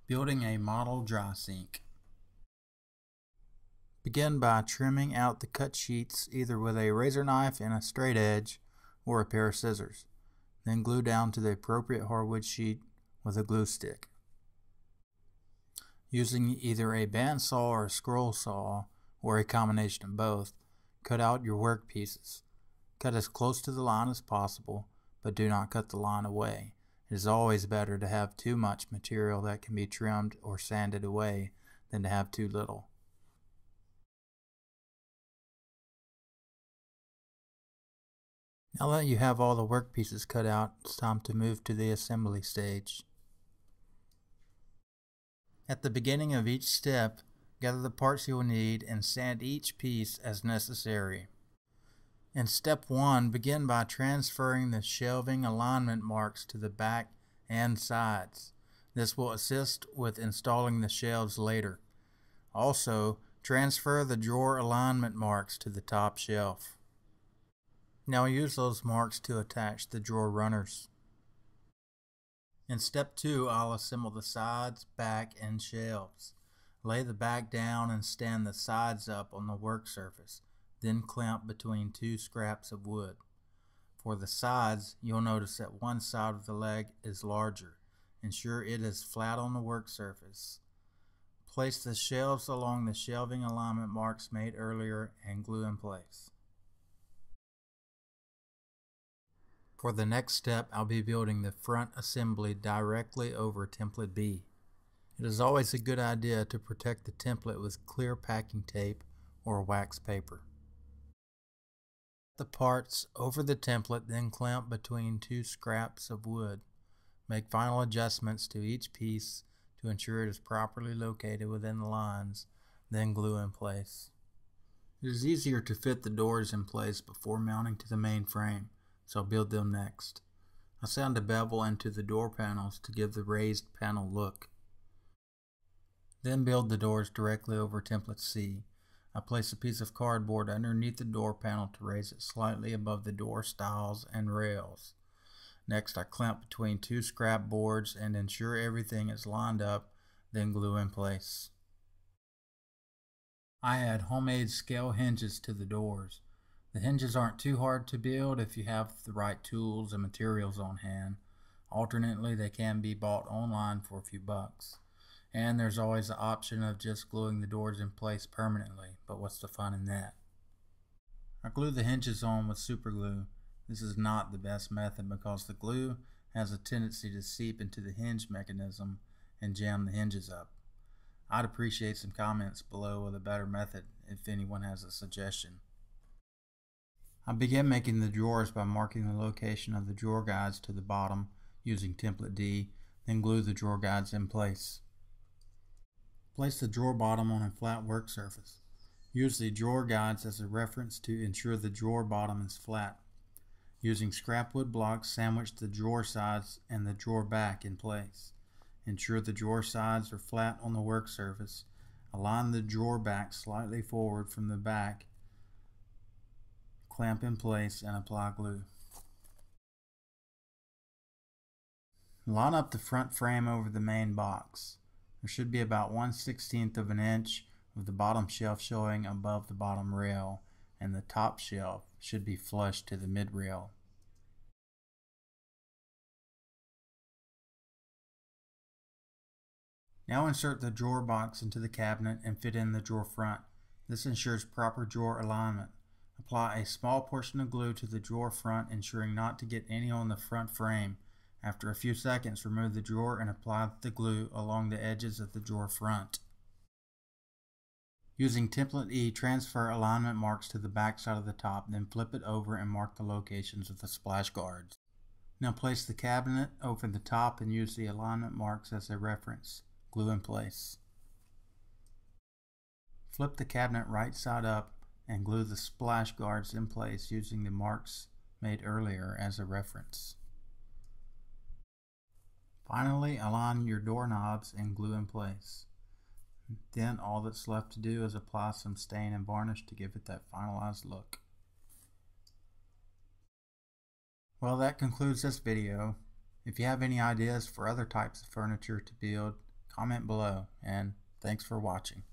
Building a model dry sink. Begin by trimming out the cut sheets either with a razor knife and a straight edge or a pair of scissors. Then glue down to the appropriate hardwood sheet with a glue stick. Using either a bandsaw or a scroll saw, or a combination of both, cut out your work pieces. Cut as close to the line as possible, but do not cut the line away. It is always better to have too much material that can be trimmed or sanded away than to have too little. Now that you have all the work pieces cut out, it's time to move to the assembly stage. At the beginning of each step, gather the parts you will need and sand each piece as necessary. In step 1, begin by transferring the shelving alignment marks to the back and sides. This will assist with installing the shelves later. Also, transfer the drawer alignment marks to the top shelf. Now use those marks to attach the drawer runners. In step 2, I'll assemble the sides, back, and shelves. Lay the back down and stand the sides up on the work surface. Then clamp between two scraps of wood. For the sides, you'll notice that one side of the leg is larger. Ensure it is flat on the work surface. Place the shelves along the shelving alignment marks made earlier and glue in place. For the next step, I'll be building the front assembly directly over template B. It is always a good idea to protect the template with clear packing tape or wax paper. The parts over the template, then clamp between two scraps of wood. Make final adjustments to each piece to ensure it is properly located within the lines, then glue in place. It is easier to fit the doors in place before mounting to the main frame, so I'll build them next. I sand a bevel into the door panels to give the raised panel look. Then build the doors directly over template C. I place a piece of cardboard underneath the door panel to raise it slightly above the door stiles and rails. Next, I clamp between two scrap boards and ensure everything is lined up, then glue in place. I add homemade scale hinges to the doors. The hinges aren't too hard to build if you have the right tools and materials on hand. Alternately, they can be bought online for a few bucks. And there's always the option of just gluing the doors in place permanently, but what's the fun in that? I glue the hinges on with super glue. This is not the best method because the glue has a tendency to seep into the hinge mechanism and jam the hinges up. I'd appreciate some comments below with a better method if anyone has a suggestion. I begin making the drawers by marking the location of the drawer guides to the bottom using template D, then glue the drawer guides in place. Place the drawer bottom on a flat work surface. Use the drawer guides as a reference to ensure the drawer bottom is flat. Using scrap wood blocks, sandwich the drawer sides and the drawer back in place. Ensure the drawer sides are flat on the work surface. Align the drawer back slightly forward from the back. Clamp in place and apply glue. Line up the front frame over the main box. There should be about 1/16 of an inch of the bottom shelf showing above the bottom rail, and the top shelf should be flush to the mid rail. Now insert the drawer box into the cabinet and fit in the drawer front. This ensures proper drawer alignment. Apply a small portion of glue to the drawer front, ensuring not to get any on the front frame. After a few seconds, remove the drawer and apply the glue along the edges of the drawer front. Using template E, transfer alignment marks to the back side of the top, then flip it over and mark the locations of the splash guards. Now place the cabinet over the top and use the alignment marks as a reference. Glue in place. Flip the cabinet right side up and glue the splash guards in place using the marks made earlier as a reference. Finally, align your doorknobs and glue in place. Then all that's left to do is apply some stain and varnish to give it that finalized look. Well, that concludes this video. If you have any ideas for other types of furniture to build, comment below, and thanks for watching.